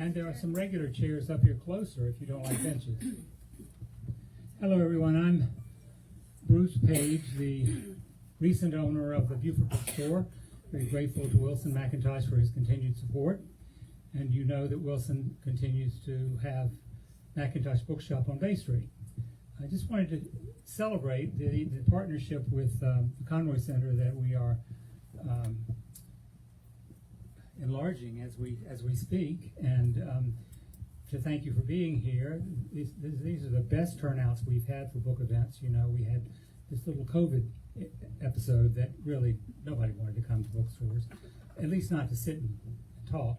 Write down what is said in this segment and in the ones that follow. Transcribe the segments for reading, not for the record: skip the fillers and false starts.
And there are some regular chairs up here closer if you don't like benches. Hello, everyone. I'm Bruce Page, the recent owner of the Beaufort Bookstore. Very grateful to Wilson McIntosh for his continued support. And you know that Wilson continues to have McIntosh Bookshop on Bay Street. I just wanted to celebrate the partnership with the Conroy Center that we are enlarging as we speak, and to thank you for being here. These are the best turnouts we've had for book events. You know, we had this little COVID episode that really nobody wanted to come to bookstores, at least not to sit and talk.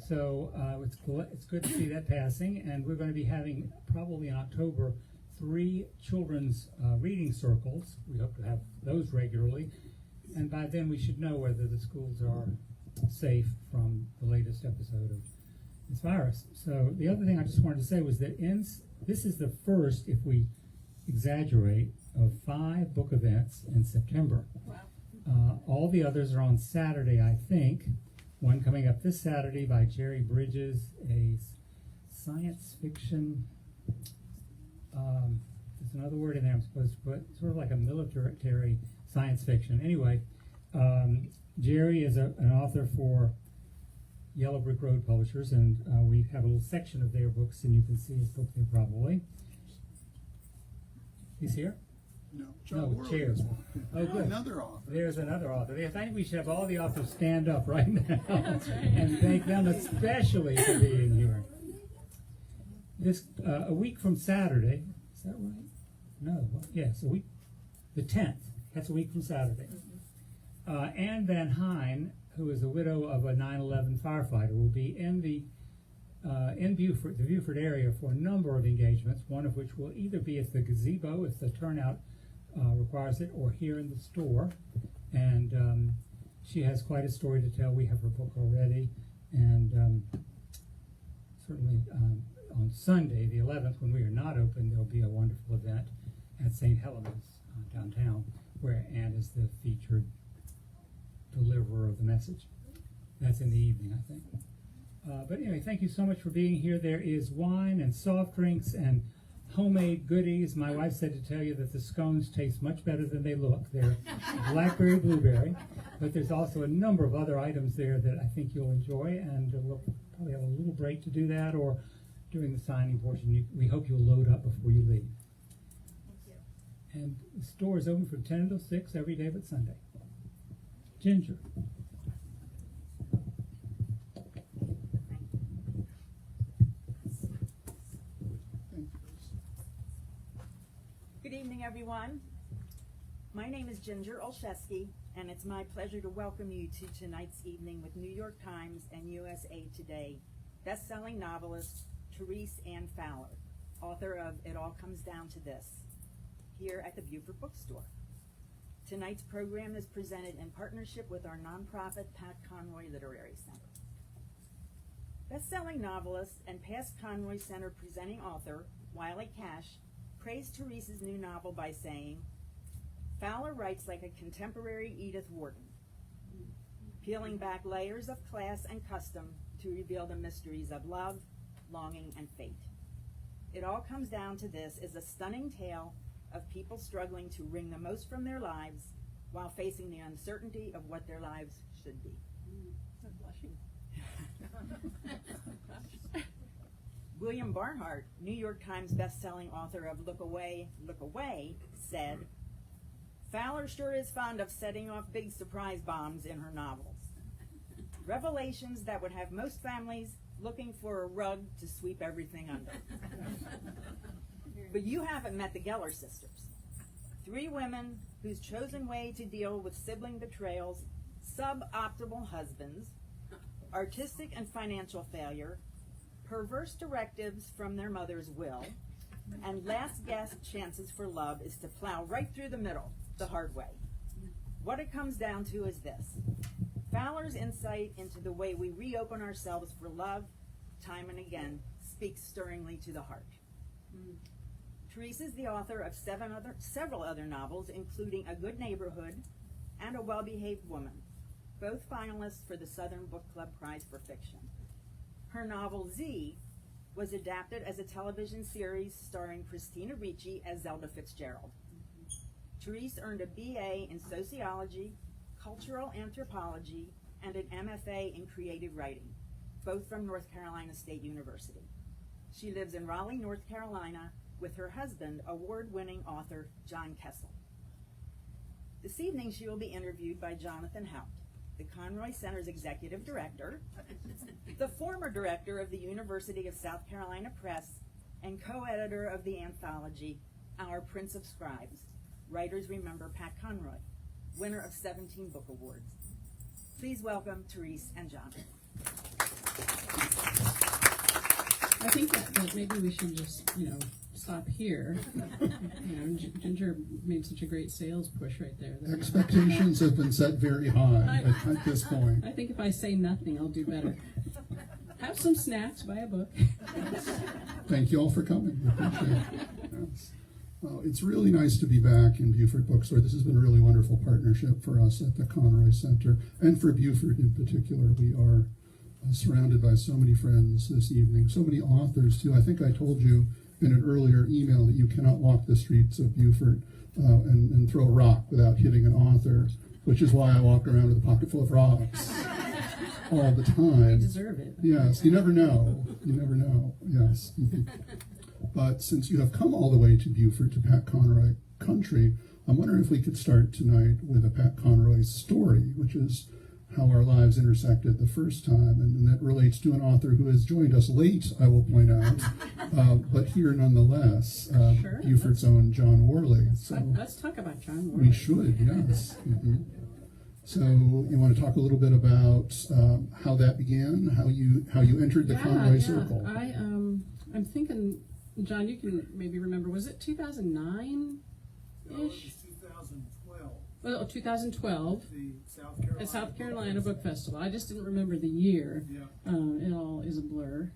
So it's good to see that passing, and we're going to be having probably in October 3 children's reading circles. We hope to have those regularly, and by then we should know whether the schools are safe from the latest episode of this virus. So the other thing I just wanted to say was that this is the first, if we exaggerate, of 5 book events in September. Wow. All the others are on Saturday, I think. One coming up this Saturday by Jerry Bridges, a science fiction, there's another word in there I'm supposed to put, sort of like a military science fiction. Anyway, Jerry is an author for Yellow Brick Road Publishers, and we have a little section of their books, and you can see his book there probably. He's here? No, chairs. Oh, good. Another author. There's another author. I think we should have all the authors stand up right now and thank them especially for being here. This a week from Saturday, is that right? No, yes, a week, the 10th. That's a week from Saturday. Anne Van Hine, who is a widow of a 9/11 firefighter, will be in the Beaufort, the Beaufort area, for a number of engagements. One of which will either be at the gazebo if the turnout requires it, or here in the store. And she has quite a story to tell. We have her book already, and certainly on Sunday, the 11th, when we are not open, there'll be a wonderful event at St. Helena's downtown, where Anne is the featured deliverer of the message. That's in the evening, I think. But anyway, thank you so much for being here. There is wine and soft drinks and homemade goodies. My wife said to tell you that the scones taste much better than they look. They're blackberry blueberry, but there's also a number of other items there that I think you'll enjoy, and we'll probably have a little break to do that, or during the signing portion. We hope you'll load up before you leave. Thank you. And the store is open from 10 until 6 every day but Sunday. Ginger. Good evening, everyone. My name is Ginger Olszewski, and it's my pleasure to welcome you to tonight's evening with New York Times and USA Today best-selling novelist Therese Anne Fowler, author of It All Comes Down to This, here at the Beaufort Bookstore. Tonight's program is presented in partnership with our nonprofit Pat Conroy Literary Center. Best-selling novelist and past Conroy Center presenting author Wiley Cash praised Therese's new novel by saying, "Fowler writes like a contemporary Edith Wharton, peeling back layers of class and custom to reveal the mysteries of love, longing, and fate. It All Comes Down to This is a stunning tale of people struggling to wring the most from their lives while facing the uncertainty of what their lives should be." I'm blushing. William Barnhart, New York Times best-selling author of Look Away, Look Away, said, "Fowler sure is fond of setting off big surprise bombs in her novels. Revelations that would have most families looking for a rug to sweep everything under." But you haven't met the Geller sisters. 3 women whose chosen way to deal with sibling betrayals, suboptimal husbands, artistic and financial failure, perverse directives from their mother's will, and last gasp chances for love is to plow right through the middle, the hard way. What it comes down to is this: Fowler's insight into the way we reopen ourselves for love, time and again, speaks stirringly to the heart. Therese is the author of several other novels, including A Good Neighborhood and A Well-Behaved Woman, both finalists for the Southern Book Club Prize for Fiction. Her novel Z was adapted as a television series starring Christina Ricci as Zelda Fitzgerald. Therese earned a BA in sociology, cultural anthropology, and an MFA in creative writing, both from North Carolina State University. She lives in Raleigh, North Carolina, with her husband, award-winning author John Kessel. This evening, she will be interviewed by Jonathan Haupt, the Conroy Center's executive director, the former director of the University of South Carolina Press, and co-editor of the anthology, Our Prince of Scribes. Writers remember Pat Conroy, winner of 17 book awards. Please welcome Therese and Jonathan. I think that maybe we should just, stop here. Ginger made such a great sales push right there. Expectations have been set very high at this point. I think if I say nothing, I'll do better. Have some snacks, buy a book. Thank you all for coming. Appreciate it. Yes. Well, it's really nice to be back in Beaufort Bookstore. This has been a really wonderful partnership for us at the Conroy Center, and for Beaufort in particular. We are surrounded by so many friends this evening, so many authors too. I think I told you in an earlier email that you cannot walk the streets of Beaufort and throw a rock without hitting an author, which is why I walk around with a pocket full of rocks all the time. You deserve it. Yes, you never know. You never know, yes. But since you have come all the way to Beaufort, to Pat Conroy country, I'm wondering if we could start tonight with a Pat Conroy story, which is how our lives intersected the first time, and that relates to an author who has joined us late, I will point out, but here nonetheless, Sure. Beaufort's own John Worley. Let's talk about John Worley. We should, yes. So you want to talk a little bit about how that began, how you entered the Conroy Circle? I'm thinking, John, you can maybe remember, was it 2009-ish? No, it was 2012. Well, 2012. The South Carolina Book Festival. I just didn't remember the year. Yeah. It all is a blur.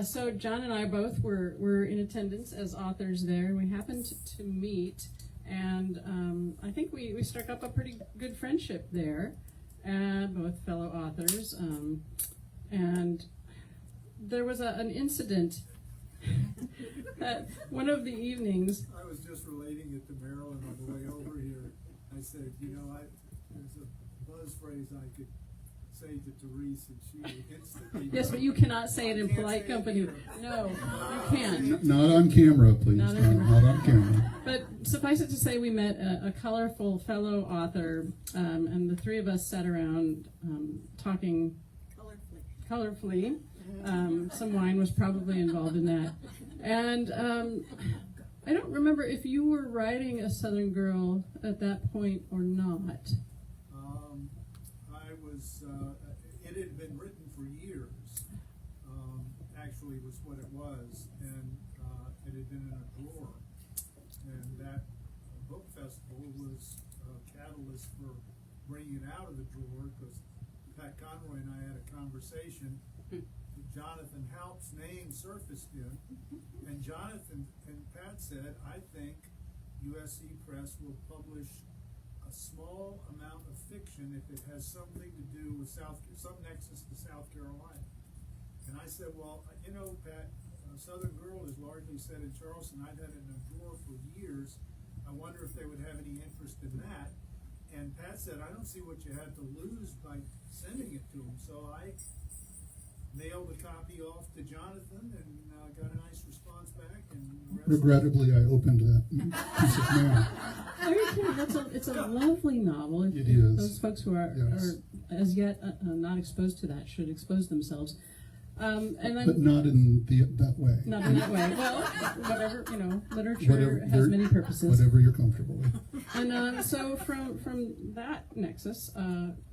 So John and I both were in attendance as authors there, and we happened to meet, and I think we struck up a pretty good friendship there, both fellow authors, and there was an incident that one of the evenings. I was just relating it to Marilyn on the way over here. I said, there's a buzz phrase I could say to Therese, and she would instantly. Yes, but you cannot say it in polite company. No, you can't. Not on camera, please. Not on John, not on camera. But suffice it to say, we met a colorful fellow author, and the three of us sat around talking colorfully. Some wine was probably involved in that. And I don't remember if you were writing a Southern Girl at that point or not. I was, it had been written for years, actually was what it was, and it had been in a drawer. And that book festival was a catalyst for bringing it out of the drawer, because Pat Conroy and I had a conversation. Jonathan Haupt's name surfaced in, and Jonathan and Pat said, I think USC Press will publish a small amount of fiction if it has something to do with some nexus to South Carolina. And I said, well, Pat, Southern Girl is largely set in Charleston. I've had it in a drawer for years. I wonder if they would have any interest in that. And Pat said, I don't see what you had to lose by sending it to him. So I mailed a copy off to Jonathan and got a nice response back. And Regrettably, I opened that piece of mail. It's a lovely novel. It is. Those folks who are as yet not exposed to that should expose themselves. But not in that way. Not in that way. Well, whatever, literature has many purposes. Whatever you're comfortable with. And so from that nexus,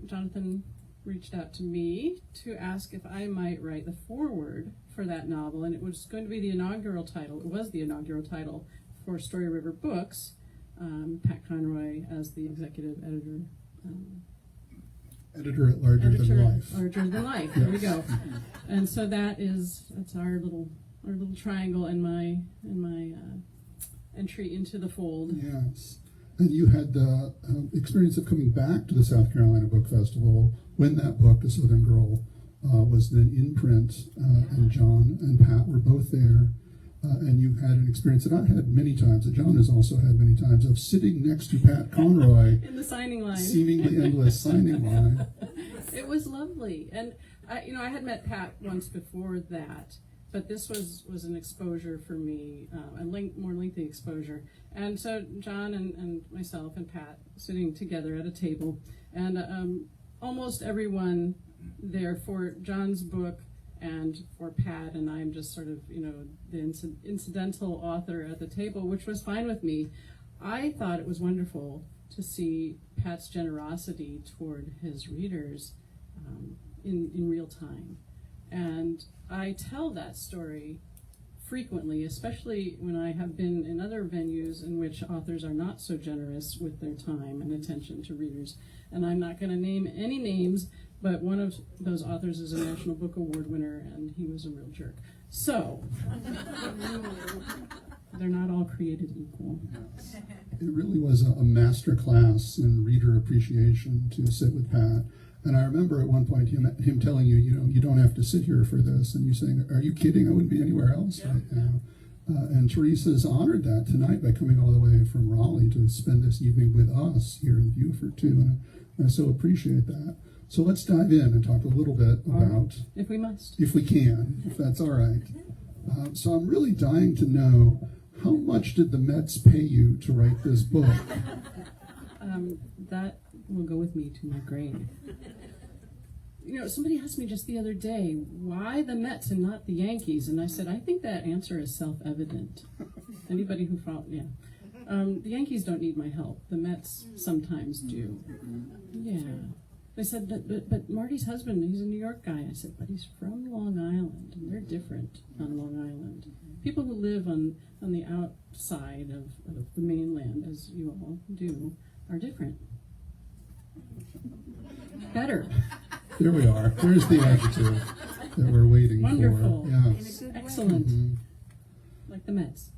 Jonathan reached out to me to ask if I might write the foreword for that novel, and it was going to be the inaugural title. It was the inaugural title for Story River Books. Pat Conroy as the executive editor. Editor at larger than life. Larger than life. There we go. And so that's our little triangle in my entry into the fold. Yes. And you had the experience of coming back to the South Carolina Book Festival when that book, A Southern Girl, was then in print, and John and Pat were both there. And you had an experience that I had many times, that John has also had many times, of sitting next to Pat Conroy in the signing line. Seemingly endless signing line. It was lovely. And, I had met Pat once before that, but this was an exposure for me, more lengthy exposure. And so John and myself and Pat sitting together at a table, and almost everyone there for John's book and for Pat, and I'm just sort of, the incidental author at the table, which was fine with me. I thought it was wonderful to see Pat's generosity toward his readers in real time. And I tell that story frequently, especially when I have been in other venues in which authors are not so generous with their time and attention to readers. And I'm not going to name any names, but one of those authors is a National Book Award winner, and he was a real jerk. So, they're not all created equal. It really was a master class in reader appreciation to sit with Pat. And I remember at one point him telling you, you don't have to sit here for this, and you saying, "Are you kidding? I wouldn't be anywhere else right now." And Therese has honored that tonight by coming all the way from Raleigh to spend this evening with us here in Beaufort too, and I so appreciate that. So let's dive in and talk a little bit about, if we must, if we can, if that's all right. So I'm really dying to know, how much did the Mets pay you to write this book? That will go with me to my grave. Somebody asked me just the other day, why the Mets and not the Yankees? And I said, I think that answer is self-evident. Anybody who followed, the Yankees don't need my help. The Mets sometimes do. Yeah. They said, but Marty's husband, he's a New York guy. I said, but he's from Long Island, and they're different on Long Island. People who live on the outside of the mainland, as you all do, are different. Better. There we are. There's the adjective that we're waiting Wonderful. for. Yes. Excellent. Mm-hmm. Like the Mets.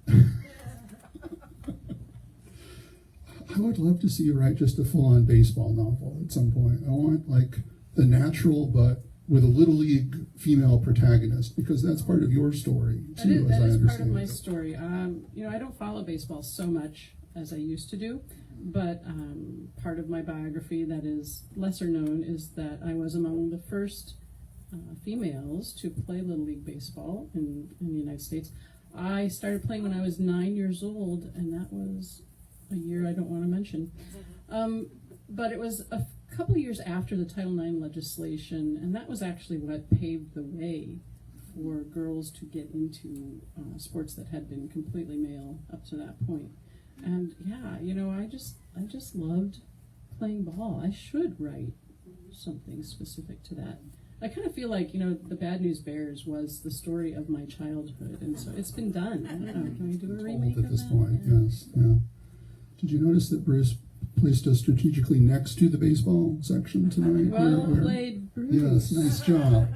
I would love to see you write just a full-on baseball novel at some point. I want like The Natural, but with a Little League female protagonist, because that's part of your story too, That is as I part of understand my it. story. I don't follow baseball so much as I used to do, but part of my biography that is lesser known is that I was among the first females to play Little League baseball in the United States. I started playing when I was 9 years old, and that was a year I don't want to mention. But it was a couple of years after the Title IX legislation, and that was actually what paved the way for girls to get into sports that had been completely male up to that point. And I just loved playing ball. I should write something specific to that. I kind of feel like, the Bad News Bears was the story of my childhood, and so it's been done. I don't know, can we do a remake At of this that? point, Yeah. yes. Yeah. Did you notice that Bruce placed us strategically next to the baseball section tonight? Well played, Bruce. Yes, nice job.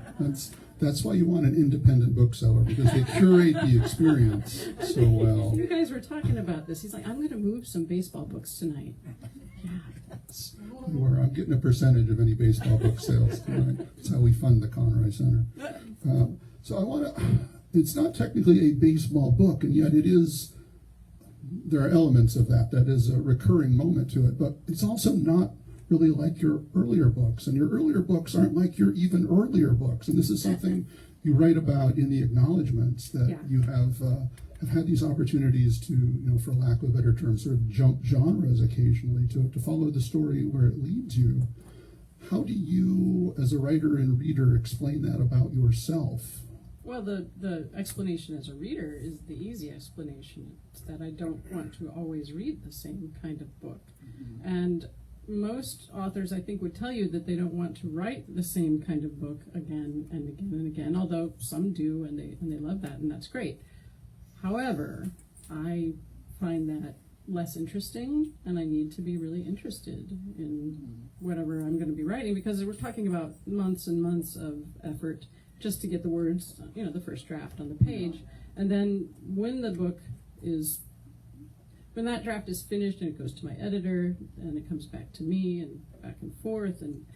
That's why you want an independent bookseller, because they curate the experience so well. You guys were talking about this. He's like, I'm going to move some baseball books tonight. Yeah. Where I'm getting a percentage of any baseball book sales tonight. That's how we fund the Conroy Center. So I want to. It's not technically a baseball book, and yet it is. There are elements of that. That is a recurring moment to it, but it's also not really like your earlier books, and your earlier books aren't like your even earlier books. And this is something you write about in the acknowledgments, that you have had these opportunities to, for lack of a better term, sort of jump genres occasionally to follow the story where it leads you. How do you, as a writer and reader, explain that about yourself? Well, the explanation as a reader is the easy explanation. It's that I don't want to always read the same kind of book. Mm-hmm. And most authors, I think, would tell you that they don't want to write the same kind of book again and again and again, although some do, and they love that, and that's great. However, I find that less interesting, and I need to be really interested in whatever I'm going to be writing, because we're talking about months and months of effort just to get the words, the first draft on the page. And then when that draft is finished and it goes to my editor and it comes back to me and back and forth, and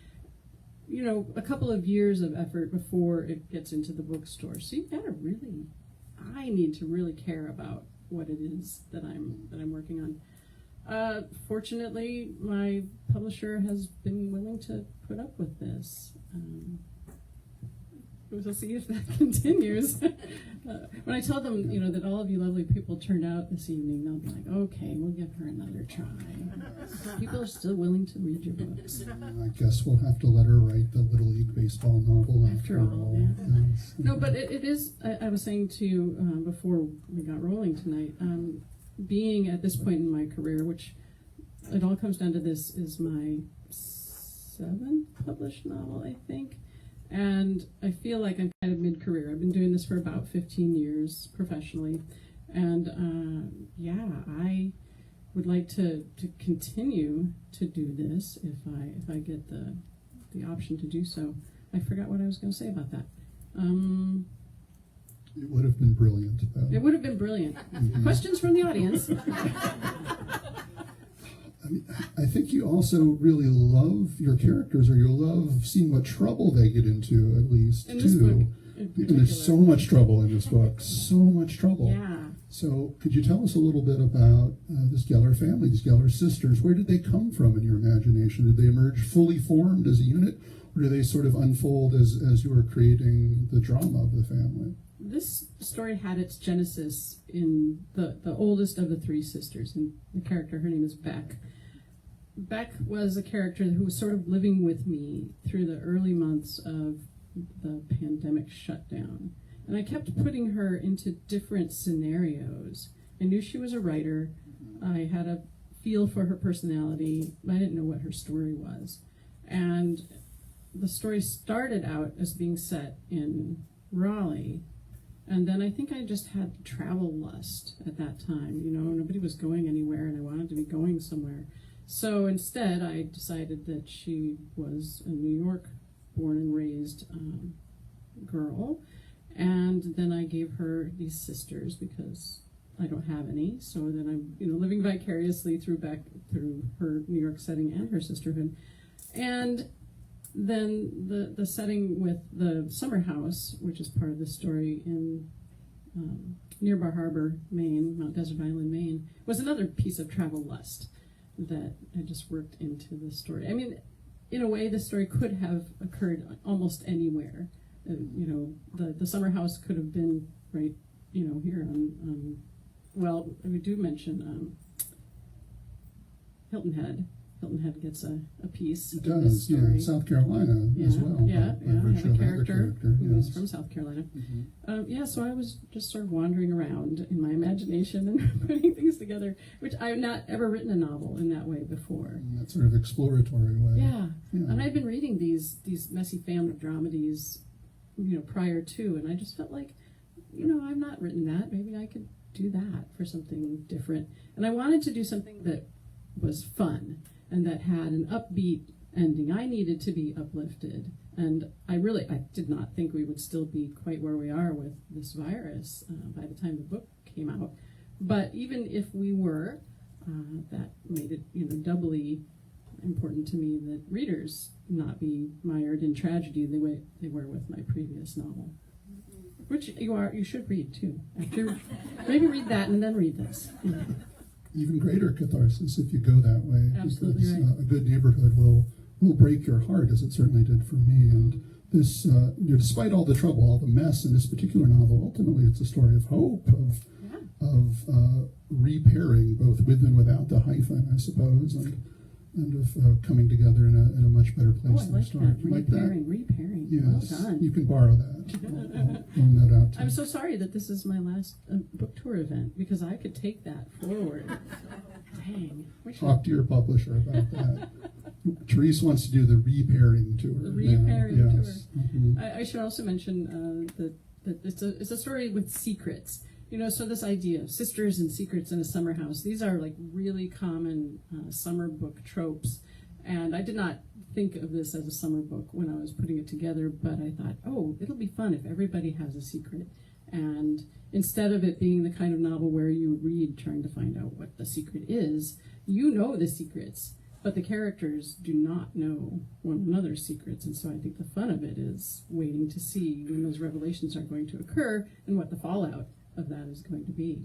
a couple of years of effort before it gets into the bookstore. So I need to really care about what it is that I'm working on. Fortunately, my publisher has been willing to put up with this. We'll see if that continues. When I tell them, that all of you lovely people turned out this evening, they'll be like, okay, we'll give her another try. People are still willing to read your books. I guess we'll have to let her write the Little League Baseball novel after all. Yeah. Yes. No, but it is, I was saying to you before we got rolling tonight, being at this point in my career, which it all comes down to this, is my 7th published novel, I think. And I feel like I'm kind of mid-career. I've been doing this for about 15 years professionally. And I would like to continue to do this if I get the option to do so. I forgot what I was going to say about that. It would have been brilliant, though. It would have been brilliant. Mm-hmm. Questions from the audience? I think you also really love your characters, or you love seeing what trouble they get into, at least, In this book, in And there's so much trouble in this book, so much trouble. Yeah. So could you tell us a little bit about this Geller family, these Geller sisters? Where did they come from in your imagination? Did they emerge fully formed as a unit, or do they sort of unfold as you were creating the drama of the family? This story had its genesis in the oldest of the 3 sisters, and the character, her name is Beck. Beck was a character who was sort of living with me through the early months of the pandemic shutdown. And I kept putting her into different scenarios. I knew she was a writer. I had a feel for her personality. I didn't know what her story was. And the story started out as being set in Raleigh. And then I think I just had travel lust at that time. Nobody was going anywhere, and I wanted to be going somewhere. So instead, I decided that she was a New York born and raised girl. And then I gave her these sisters because I don't have any. So then I'm living vicariously through her New York setting and her sisterhood. And then the setting with the summer house, which is part of the story in near Bar Harbor, Maine, Mount Desert Island, Maine, was another piece of travel lust that I just worked into the story. I mean, in a way, the story could have occurred almost anywhere. The summer house could have been right, here on well, we do mention Hilton Head. Hilton Head gets a piece. It in this does, story. yeah. South Carolina as well. Yeah, by I have virtue a of that character who is yes. from South Carolina. Mm-hmm. So I was just sort of wandering around in my imagination and putting things together, which I have not ever written a novel in that way before. In that sort of exploratory way. Yeah. And I'd been reading these messy family dramedies, prior to, and I just felt like, I've not written that. Maybe I could do that for something different. And I wanted to do something that was fun and that had an upbeat ending. I needed to be uplifted. And I did not think we would still be quite where we are with this virus by the time the book came out. But even if we were, that made it, doubly important to me that readers not be mired in tragedy the way they were with my previous novel. Which you should read too. Maybe read that and then read this. Even greater catharsis if you go that way. Absolutely because, right. A good neighborhood will break your heart, as it certainly did for me. And this, despite all the trouble, all the mess in this particular novel, ultimately it's a story of hope, of repairing both with and without the hyphen, I suppose, and of coming together in a much better place I than like the start. that. Repairing. Yes, Well done. you can borrow that. I'll loan that out to I'm you. so sorry that this is my last book tour event because I could take that forward. Dang. Talk to your publisher about that. Therese wants to do the repairing tour. The repairing now. tour. Yes. Mm-hmm. I should also mention that it's a story with secrets. So this idea of sisters and secrets in a summer house, these are like really common summer book tropes. And I did not think of this as a summer book when I was putting it together, but I thought, it'll be fun if everybody has a secret. And instead of it being the kind of novel where you read trying to find out what the secret is, the secrets. but the characters do not know one another's secrets, and so I think the fun of it is waiting to see when those revelations are going to occur and what the fallout of that is going to be.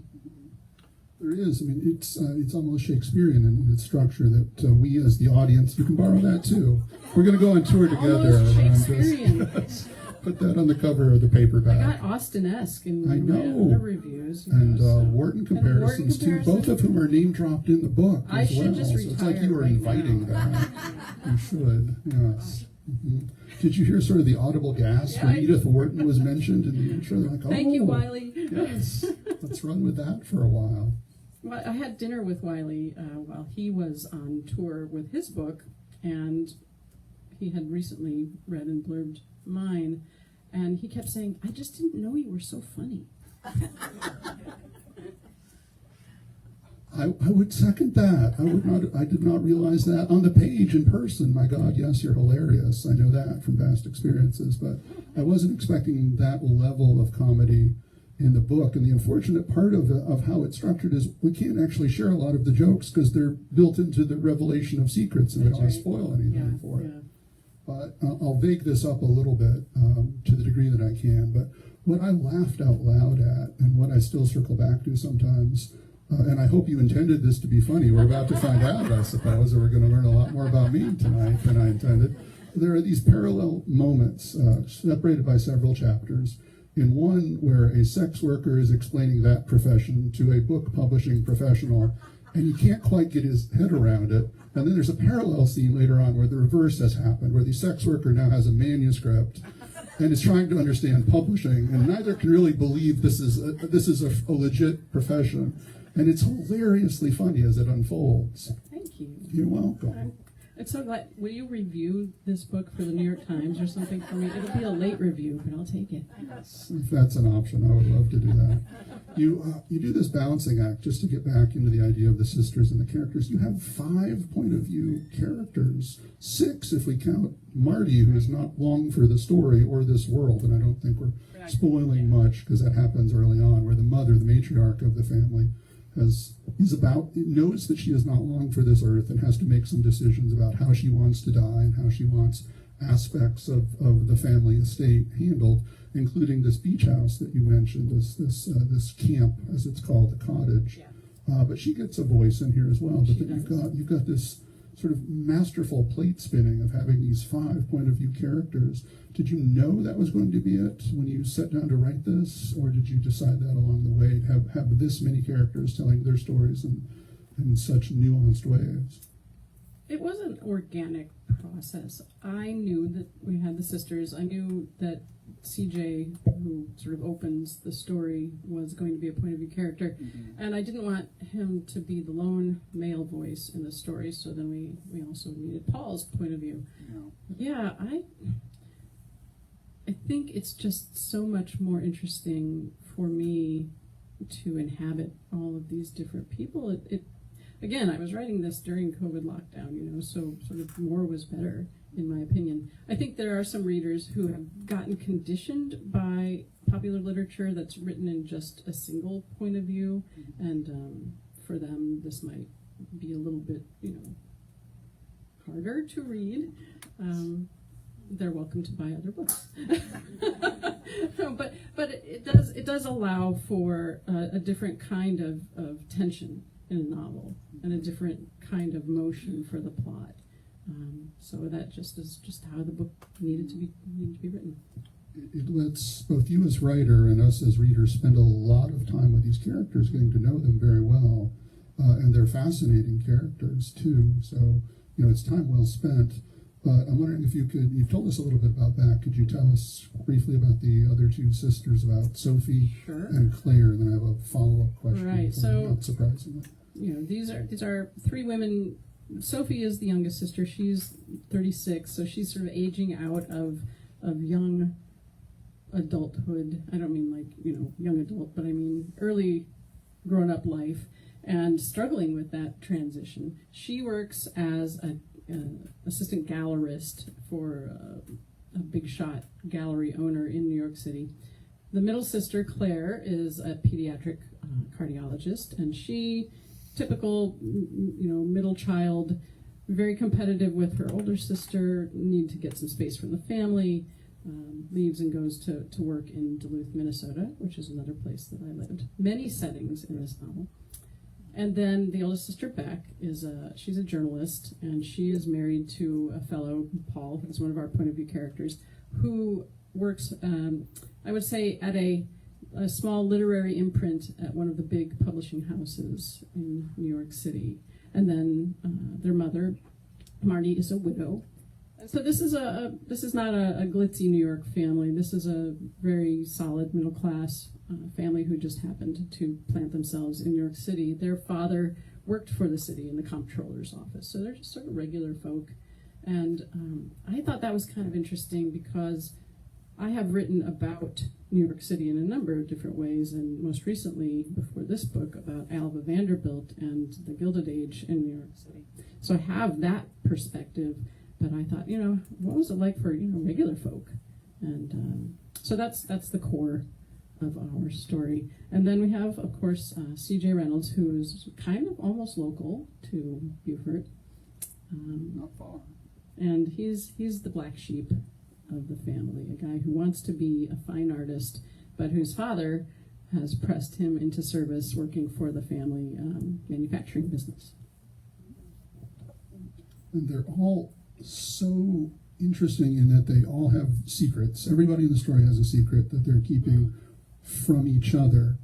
There is. I mean, it's almost Shakespearean in its structure that we as the audience, you can borrow that too. We're going to go on tour together. Almost Shakespearean. Put that on the cover of the paperback. I got Austen-esque in I my know. other reviews. And so. Wharton comparisons too, both of whom are name dropped in the book I as should well. just So it's like retire you were right inviting now. that. You should, yes. Did you hear sort of the audible gasp Yeah, when I- Edith Wharton was mentioned in the intro? Like, Thank you, oh, Wiley. Yes, let's run with that for a while. Well, I had dinner with Wiley while he was on tour with his book, and he had recently read and blurbed mine, and he kept saying, "I just didn't know you were so funny." I would second that. I did not realize that on the page in person. My God, yes, you're hilarious. I know that from past experiences, but I wasn't expecting that level of comedy in the book. And the unfortunate part of how it's structured is we can't actually share a lot of the jokes because they're built into the revelation of secrets, and we don't want to spoil anything for it. But I'll vague this up a little bit to the degree that I can. But what I laughed out loud at, and what I still circle back to sometimes, and I hope you intended this to be funny. We're about to find out, I suppose, and we're going to learn a lot more about me tonight than I intended. There are these parallel moments separated by several chapters. In one where a sex worker is explaining that profession to a book publishing professional, and he can't quite get his head around it. And then there's a parallel scene later on where the reverse has happened, where the sex worker now has a manuscript and is trying to understand publishing, and neither can really believe this is a legit profession. And it's hilariously funny as it unfolds. Thank you. You're welcome. I'm so glad. Will you review this book for the New York Times or something for me? It'll be a late review, but I'll take it. If that's an option, I would love to do that. You do this balancing act, just to get back into the idea of the sisters and the characters. You have 5 point of view characters, 6 if we count Marty, who is not long for the story or this world, and I don't think we're spoiling much because that happens early on, where the mother, the matriarch of the family, knows that she is not long for this earth and has to make some decisions about how she wants to die and how she wants aspects of the family estate handled, including this beach house that you mentioned, this camp, as it's called, the cottage. Yeah. But she gets a voice in here as well. But She then does. you've got this sort of masterful plate spinning of having these 5 point of view characters. Did you know that was going to be it when you sat down to write this, or did you decide that along the way to have this many characters telling their stories in such nuanced ways? It was an organic process. I knew that we had the sisters. I knew that CJ, who sort of opens the story, was going to be a point of view character. Mm-hmm. And I didn't want him to be the lone male voice in the story, so then we also needed Paul's point of view. Yeah, I think it's just so much more interesting for me to inhabit all of these different people. Again, I was writing this during COVID lockdown, so sort of more was better, in my opinion. I think there are some readers who have gotten conditioned by popular literature that's written in just a single point of view, and for them this might be a little bit, harder to read. They're welcome to buy other books. but it does allow for a different kind of tension in a novel and a different kind of motion for the plot. So that just is just how the book needed to be written. It lets both you as writer and us as readers spend a lot of time with these characters, getting to know them very well, and they're fascinating characters too. So it's time well spent. But I'm wondering if you've told us a little bit about that. Could you tell us briefly about the other 2 sisters, about Sophie Sure. and Claire? Then I have a follow-up question. Right, so not surprisingly. These are 3 women. Sophie is the youngest sister. She's 36, so she's sort of aging out of young adulthood. I don't mean young adult, but I mean early grown-up life, and struggling with that transition. She works as an assistant gallerist for a big shot gallery owner in New York City. The middle sister, Claire, is a pediatric cardiologist, and she, typical, middle child, very competitive with her older sister, need to get some space from the family, leaves and goes to work in Duluth, Minnesota, which is another place that I lived. Many settings in this novel. And then the oldest sister, Beck, she's a journalist, and she is married to a fellow, Paul, who's one of our point of view characters, who works, I would say, at a small literary imprint at one of the big publishing houses in New York City. And then their mother, Marty, is a widow. So this is not a glitzy New York family. This is a very solid middle class family who just happened to plant themselves in New York City. Their father worked for the city in the comptroller's office, so they're just sort of regular folk. And I thought that was kind of interesting because I have written about New York City in a number of different ways, and most recently, before this book, about Alva Vanderbilt and the Gilded Age in New York City. So I have that perspective, but I thought, what was it like for, regular folk? And so that's the core of our story. And then we have, of course, C.J. Reynolds, who is kind of almost local to Beaufort. Not far. And he's the black sheep of the family, a guy who wants to be a fine artist, but whose father has pressed him into service working for the family manufacturing business. And they're all so interesting in that they all have secrets. Everybody in the story has a secret that they're keeping from each other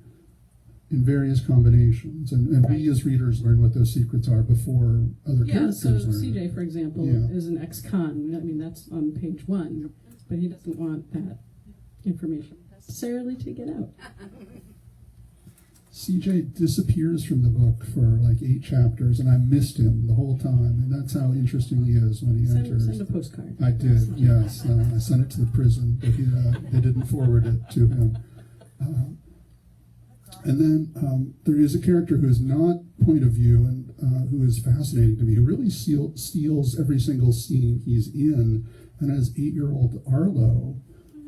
in various combinations. And Right. we as readers learn what those secrets are before other characters so learn. CJ, for example, Yeah. is an ex-con. I mean, that's on page 1, but he doesn't want that information necessarily to get out. CJ disappears from the book for like 8 chapters, and I missed him the whole time. And that's how interesting he is when he enters. Send a postcard. I did, yes. I sent it to the prison, but they didn't forward it to him. And then there is a character who is not point of view and who is fascinating to me, who really steals every single scene he's in, and as 8-year-old Arlo,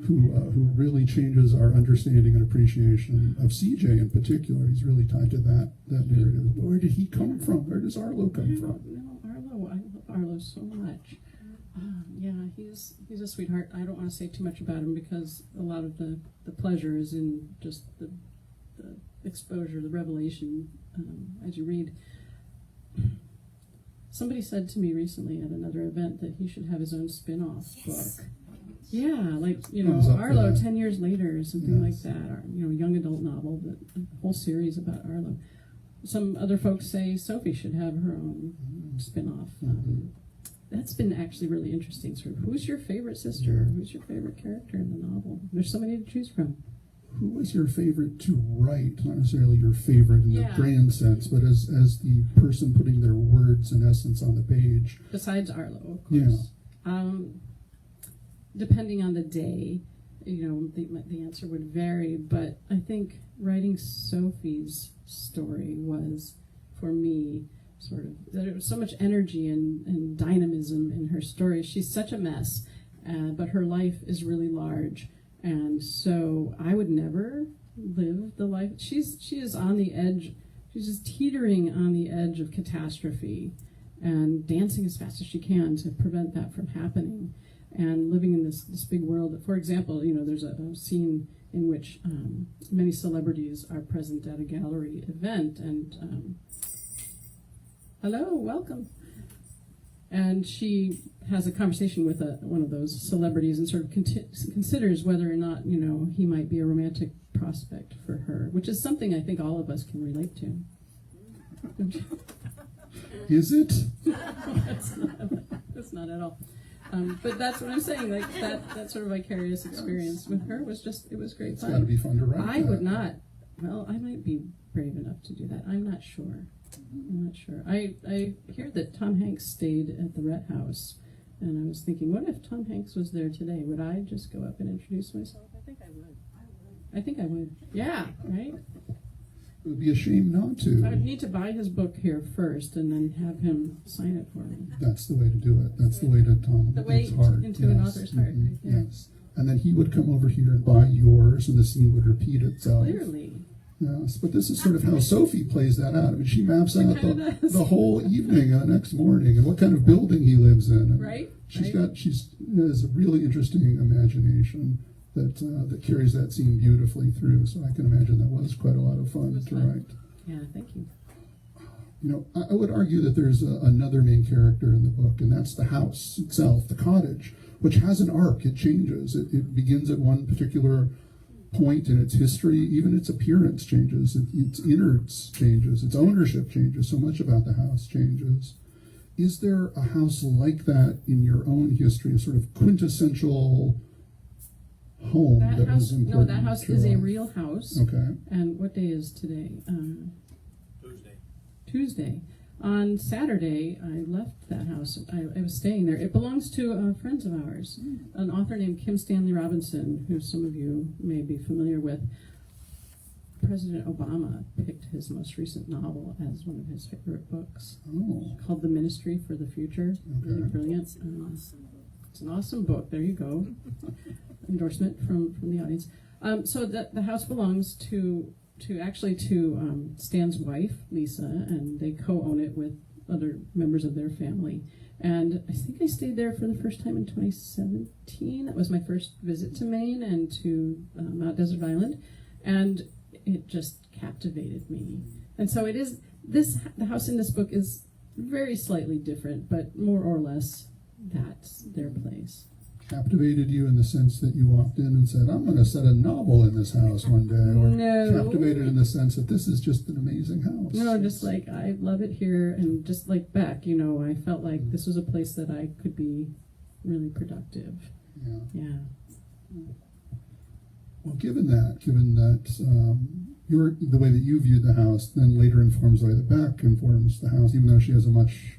who really changes our understanding and appreciation of CJ in particular. He's really tied to that narrative. Where did he come from? Where does Arlo come from? Arlo, I love Arlo so much. Yeah, he's a sweetheart. I don't want to say too much about him because a lot of the pleasure is in just the exposure, the revelation as you read. Somebody said to me recently at another event that he should have his own spin-off book. Yeah, like, Arlo 10 years later or something like that, or, young adult novel, but a whole series about Arlo. Some other folks say Sophie should have her own spin-off. That's been actually really interesting. Sort of, who's your favorite sister? Who's your favorite character in the novel? There's so many to choose from. Who was your favorite to write? Not necessarily your favorite in the grand sense, but as the person putting their words and essence on the page. Besides Arlo, of course. Yeah. Depending on the day, the answer would vary, but I think writing Sophie's story was, for me, there was so much energy and dynamism in her story. She's such a mess, but her life is really large, and so I would never live the life. She is on the edge. She's just teetering on the edge of catastrophe and dancing as fast as she can to prevent that from happening. And living in this big world. For example, there's a scene in which many celebrities are present at a gallery event, and hello, welcome. And she has a conversation with one of those celebrities and sort of considers whether or not, he might be a romantic prospect for her, which is something I think all of us can relate to. Is it? That's not at all. But that's what I'm saying. Like that sort of vicarious experience with her was it was great fun. It's got to be fun to write. I would not. Well, I might be brave enough to do that. I'm not sure. I hear that Tom Hanks stayed at the Rhett House, and I was thinking, what if Tom Hanks was there today? Would I just go up and introduce myself? I think I would. Yeah, right? It would be a shame not to. I would need to buy his book here first and then have him sign it for me. That's the way to do it. That's the way to Tom The way Hanks' heart. into an author's heart. Right there. Yes. And then he would come over here and buy yours, and the scene would repeat itself. Clearly. Yes, but this is sort of how Sophie plays that out. I mean, she maps out the whole evening and the next morning and what kind of building he lives in. And Right. She has a really interesting imagination that carries that scene beautifully through. So I can imagine that was quite a lot of fun to write. Yeah, thank you. You know, I would argue that there's another main character in the book, and that's the house itself, the cottage, which has an arc. It changes. It begins at one particular point in its history. Even its appearance changes. Its innards changes. Its ownership changes. So much about the house changes. Is there a house like that in your own history, a sort of quintessential home that was important? No, that house to is a life? real house. Okay. And what day is today? Tuesday. Tuesday. On Saturday, I left that house. I was staying there. It belongs to friends of ours, an author named Kim Stanley Robinson, who some of you may be familiar with. President Obama picked his most recent novel as one of his favorite books, Oh. called The Ministry for the Future. Really Okay. brilliant. It's an awesome book. There you go. Endorsement from the audience. So the house belongs to Stan's wife, Lisa, and they co-own it with other members of their family. And I think I stayed there for the first time in 2017. That was my first visit to Maine and to Mount Desert Island, and it just captivated me. And so it is the house in this book is very slightly different, but more or less that's their place. Captivated you in the sense that you walked in and said, I'm going to set a novel in this house one day? Or No. captivated in the sense that this is just an amazing house? No, just like I love it here, and just like Beck, I felt like this was a place that I could be really productive. Yeah. Yeah. Well, given that the way that you viewed the house then later informs the way that Beck informs the house, even though she has a much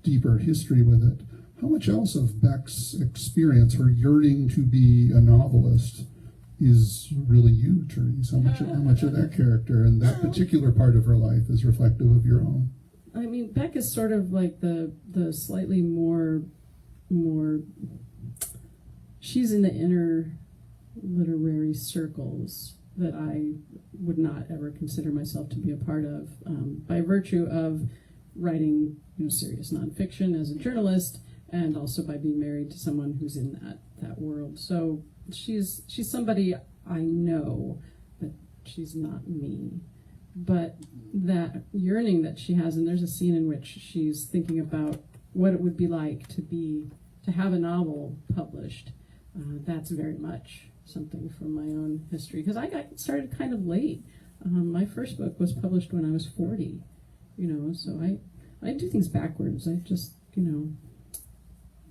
deeper history with it. How much else of Beck's experience, her yearning to be a novelist, is really you, Therese? How much of that character and that particular part of her life is reflective of your own? I mean, Beck is sort of like the slightly more. She's in the inner literary circles that I would not ever consider myself to be a part of, by virtue of writing serious nonfiction as a journalist, and also by being married to someone who's in that world. So she's somebody I know, but she's not me. But that yearning that she has, and there's a scene in which she's thinking about what it would be like to have a novel published. That's very much something from my own history, because I got started kind of late. My first book was published when I was 40, so I do things backwards. I just,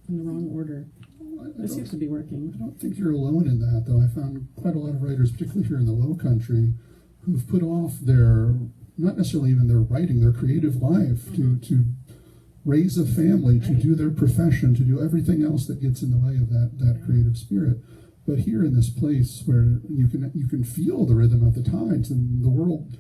in the wrong order. It seems to be working. I don't think you're alone in that, though. I found quite a lot of writers, particularly here in the Low Country, who've put off not necessarily even their writing, their creative life, to raise a family, to do their profession, to do everything else that gets in the way of that creative spirit. But here in this place where you can feel the rhythm of the tides, and the world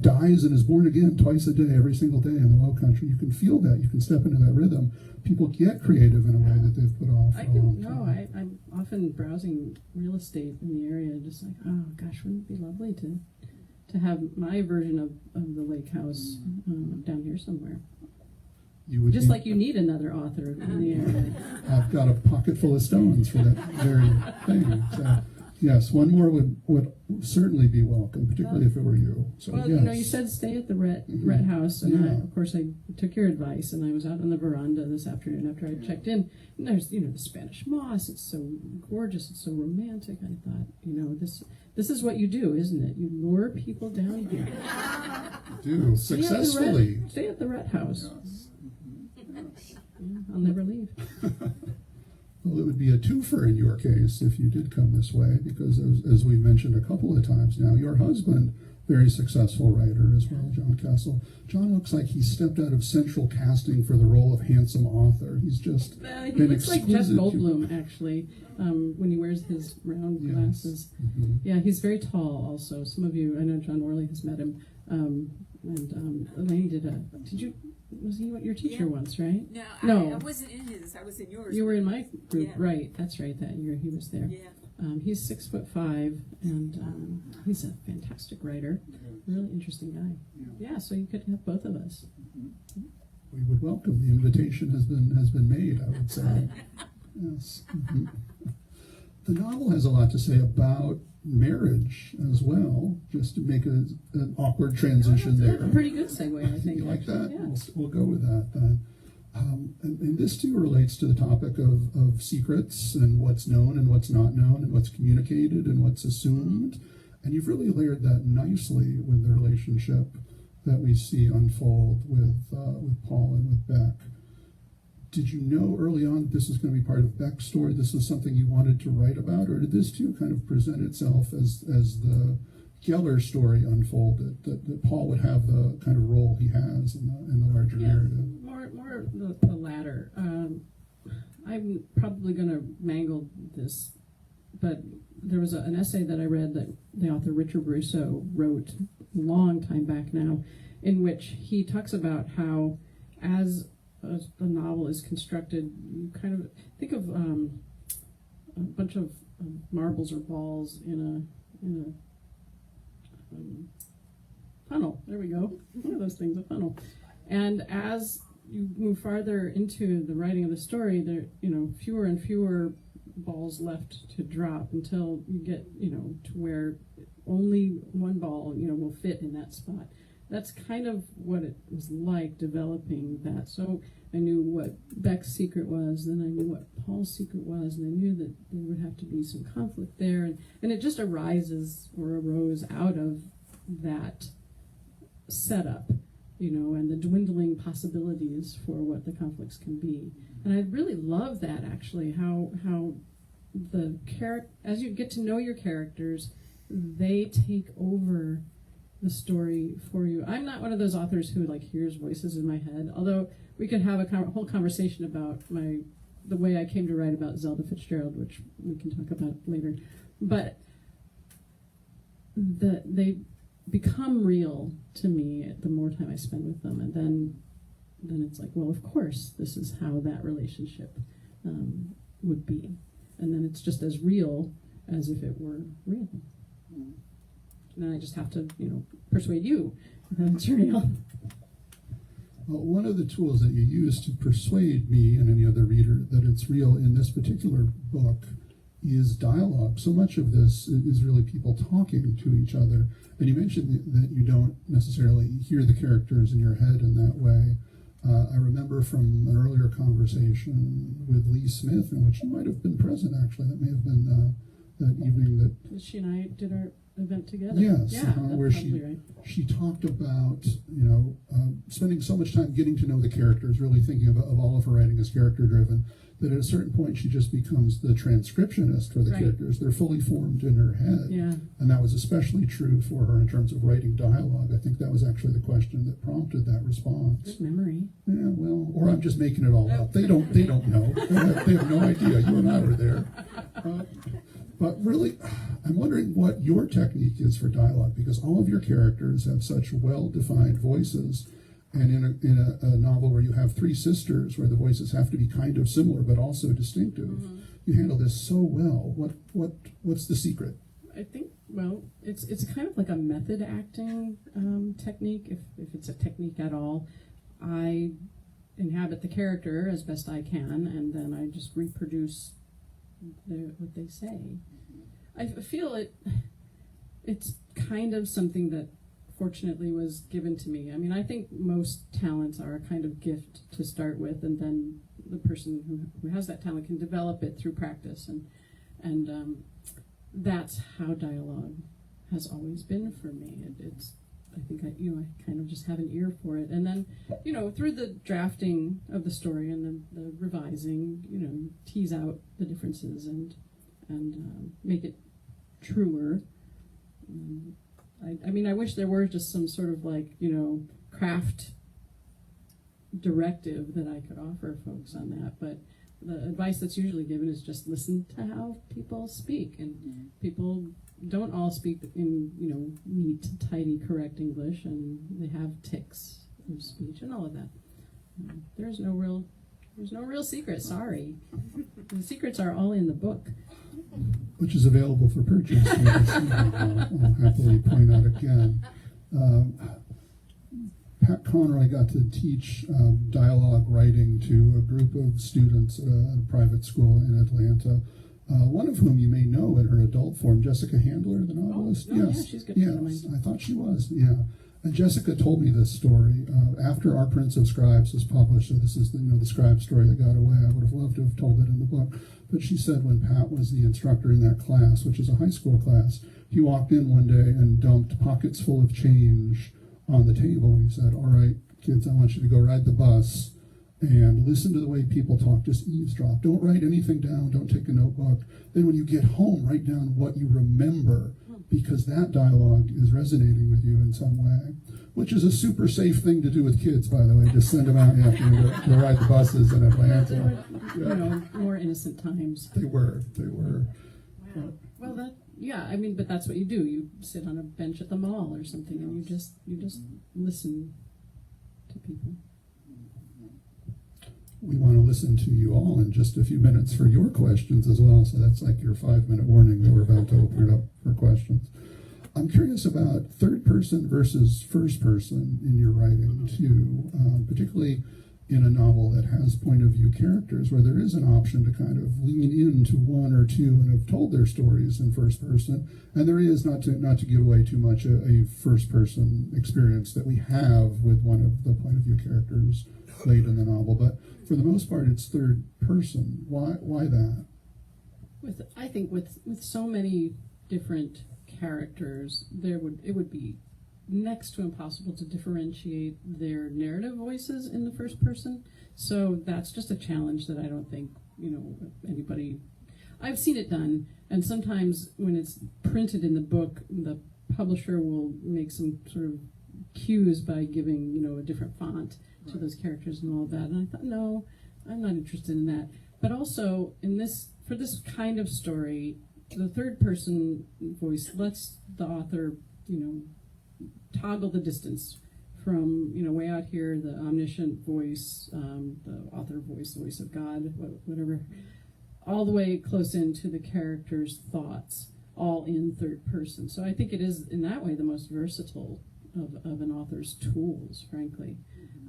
dies and is born again twice a day, every single day in the Low Country. You can feel that. You can step into that rhythm. People get creative in a way that they've put off for a long time. I'm often browsing real estate in the area, just like, oh gosh, wouldn't it be lovely to have my version of the lake house down here somewhere. Just like you need another author in the area. I've got a pocket full of stones for that very thing. So, yes, one more would certainly be welcome, particularly if it were you. So, well, yes. You said stay at the Rhett House, and of course I took your advice, and I was out on the veranda this afternoon after I checked in, and there's, the Spanish moss. It's so gorgeous. It's so romantic. I thought, this is what you do, isn't it? You lure people down here. Do successfully. Stay at the Rhett House. Yes. Yeah, I'll never leave. Well, it would be a twofer in your case if you did come this way, because as we've mentioned a couple of times now, your husband, very successful writer as well, John Kessel. John looks like he stepped out of central casting for the role of handsome author. He's just He been looks like Jeff exquisite. Goldblum, actually, when he wears his round glasses. Mm-hmm. Yeah, he's very tall also. Some of you, I know John Worley has met him. Elaine was he your teacher once, right? No, I wasn't in his. I was in yours. You were in my group, Yeah. right? That's right. That year he was there. Yeah. He's 6'5", and he's a fantastic writer, really interesting guy. Yeah, so you could have both of us. We would welcome. The invitation has been made, I would say. Yes. Mhm. The novel has a lot to say about marriage as well, just to make an awkward transition there. A pretty good segue, I think. You like that? Yeah. We'll go with that then. And this too relates to the topic of secrets and what's known and what's not known and what's communicated and what's assumed. And you've really layered that nicely with the relationship that we see unfold with Paul and with Beck. Did you know early on that this was going to be part of Beck's story? This was something you wanted to write about, or did this too kind of present itself as the Geller story unfolded, that Paul would have the kind of role he has in the larger narrative? More the latter. I'm probably going to mangle this, but there was an essay that I read that the author Richard Russo wrote a long time back now, in which he talks about how, as a novel is constructed, you kind of think of a bunch of marbles or balls in a funnel. There we go. One of those things, a funnel. And as you move farther into the writing of the story, there fewer and fewer balls left to drop until you get to where only one ball will fit in that spot. That's kind of what it was like developing that. So I knew what Beck's secret was, then I knew what Paul's secret was, and I knew that there would have to be some conflict there, and it just arose out of that setup, and the dwindling possibilities for what the conflicts can be. And I really love that, actually, how as you get to know your characters, they take over the story for you. I'm not one of those authors who hears voices in my head, although we could have a whole conversation about the way I came to write about Zelda Fitzgerald, which we can talk about later. But they become real to me the more time I spend with them, and then it's like, well, of course, this is how that relationship would be, and then it's just as real as if it were real. And then I just have to, persuade you that it's real. Well, one of the tools that you use to persuade me and any other reader that it's real in this particular book is dialogue. So much of this is really people talking to each other. And you mentioned that you don't necessarily hear the characters in your head in that way. I remember from an earlier conversation with Lee Smith, in which you might have been present, actually. That may have been that evening that she and I did our event together. Yes, yeah, where she talked about spending so much time getting to know the characters, really thinking of all of her writing as character driven, that at a certain point she just becomes the transcriptionist for the characters. They're fully formed in her head. Yeah. And that was especially true for her in terms of writing dialogue. I think that was actually the question that prompted that response. Good memory. Yeah, well, or I'm just making it all up. They don't know. They have no idea. You and I were there. But really, I'm wondering what your technique is for dialogue, because all of your characters have such well-defined voices. And in a novel where you have three sisters, where the voices have to be kind of similar but also distinctive, you handle this so well. What's the secret? I think, well, it's kind of like a method acting technique, if it's a technique at all. I inhabit the character as best I can, and then I just reproduce what they say. I feel it's kind of something that fortunately was given to me. I mean, I think most talents are a kind of gift to start with, and then the person who has that talent can develop it through practice, and that's how dialogue has always been for me. I think I kind of just have an ear for it, and then through the drafting of the story and the revising, you tease out the differences and make it truer. I mean, I wish there were just some sort of craft directive that I could offer folks on that, but the advice that's usually given is just listen to how people speak, and people don't all speak in neat, tidy, correct English, and they have tics of speech and all of that. There's no real secret. Sorry, the secrets are all in the book. which is available for purchase. I'll happily point out again. Pat Conroy got to teach dialogue writing to a group of students at a private school in Atlanta, one of whom you may know in her adult form, Jessica Handler, the novelist. Oh, yes, yeah, she's a good friend of yes, mine. I thought she was, yeah. And Jessica told me this story after Our Prince of Scribes was published. So this is the scribe story that got away. I would have loved to have told it in the book. But she said when Pat was the instructor in that class, which is a high school class, he walked in one day and dumped pockets full of change on the table. And he said, "All right, kids, I want you to go ride the bus and listen to the way people talk. Just eavesdrop. Don't write anything down. Don't take a notebook. Then when you get home, write down what you remember, because that dialogue is resonating with you in some way," which is a super safe thing to do with kids, by the way. Just send them out after to ride the buses in Atlanta. More innocent times. They were. Wow. Well, I mean, but that's what you do. You sit on a bench at the mall or something, and you just listen to people. We want to listen to you all in just a few minutes for your questions as well. So that's like your 5-minute warning that we're about to open it up for questions. I'm curious about third person versus first person in your writing too, particularly in a novel that has point of view characters where there is an option to kind of lean into one or two and have told their stories in first person. And there is, not to give away too much, a first person experience that we have with one of the point of view characters late in the novel. But for the most part, it's third person. Why that? I think with so many different characters, it would be next to impossible to differentiate their narrative voices in the first person. So that's just a challenge that I don't think anybody. I've seen it done, and sometimes when it's printed in the book, the publisher will make some sort of cues by giving a different font to those characters and all of that. And I thought, no, I'm not interested in that. But also for this kind of story, the third person voice lets the author, toggle the distance from, way out here, the omniscient voice, the author voice, the voice of God, whatever, all the way close into the character's thoughts, all in third person. So I think it is, in that way, the most versatile of an author's tools, frankly.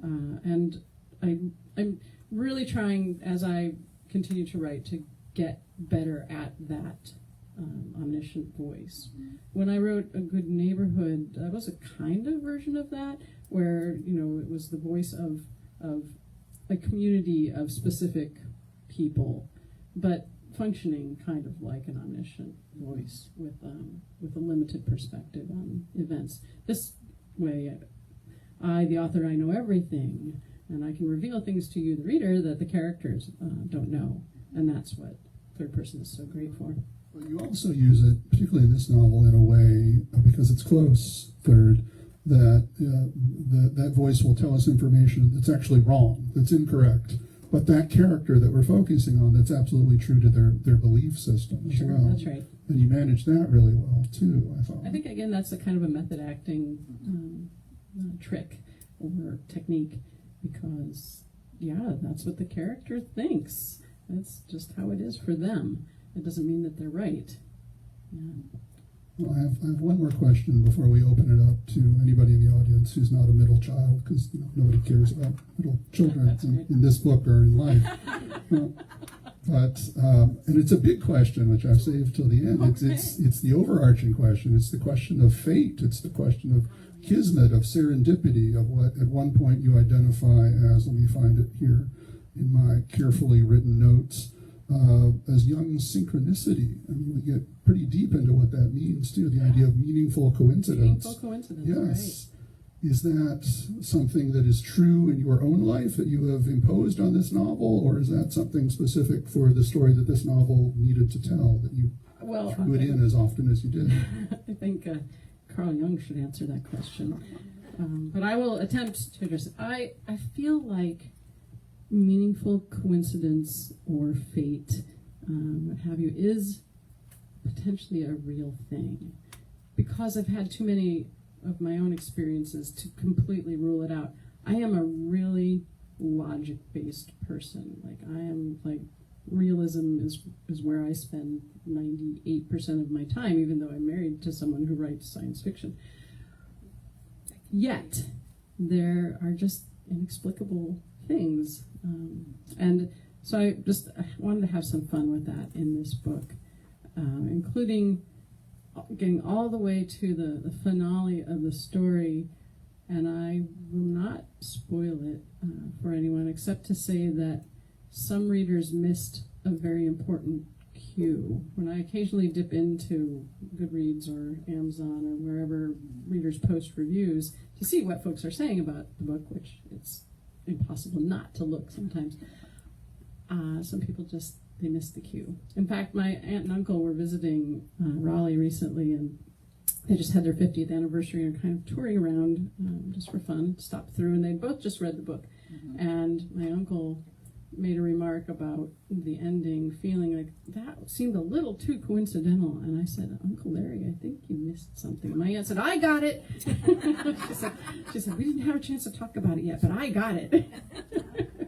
And I'm really trying, as I continue to write, to get better at that omniscient voice. When I wrote A Good Neighborhood, that was a kind of version of that, where it was the voice of a community of specific people, but functioning kind of like an omniscient voice with a limited perspective on events. This way, I, the author, I know everything, and I can reveal things to you, the reader, that the characters don't know, and that's what third person is so great for. Well, you also use it, particularly in this novel, in a way, because it's close third, that that voice will tell us information that's actually wrong, that's incorrect. But that character that we're focusing on, that's absolutely true to their belief system as well. That's right. And you manage that really well, too, I thought. I think, again, that's a kind of a method acting trick or technique, because, that's what the character thinks. That's just how it is for them. It doesn't mean that they're right. Yeah. Well, I have one more question before we open it up to anybody in the audience who's not a middle child, because nobody cares about middle children in this book or in life. And it's a big question, which I've saved till the end. Okay. It's the overarching question. It's the question of fate. It's the question of kismet, of serendipity, of what at one point you identify as, let me find it here in my carefully written notes, as young synchronicity. I mean, we get pretty deep into what that means, too, the idea of meaningful coincidence. Meaningful coincidence, yes. Right. Is that something that is true in your own life that you have imposed on this novel, or is that something specific for the story that this novel needed to tell, that you threw it in as often as you did? I think Carl Jung should answer that question. But I will attempt to address it. I feel like meaningful coincidence or fate, what have you, is potentially a real thing. Because I've had too many of my own experiences to completely rule it out. I am a really logic-based person. Like, I am like realism is where I spend 98% of my time, even though I'm married to someone who writes science fiction. Yet, there are just inexplicable things. And so I wanted to have some fun with that in this book, including getting all the way to the finale of the story. And I will not spoil it for anyone, except to say that some readers missed a very important cue. When I occasionally dip into Goodreads or Amazon or wherever readers post reviews to see what folks are saying about the book, which it's impossible not to look sometimes, some people they missed the cue. In fact, my aunt and uncle were visiting Raleigh recently, and they just had their 50th anniversary and kind of touring around just for fun, stopped through, and they both just read the book. Mm-hmm. And my uncle made a remark about the ending, feeling like that seemed a little too coincidental. And I said, Uncle Larry, I think you missed something. And my aunt said, I got it. she said, we didn't have a chance to talk about it yet, but I got it.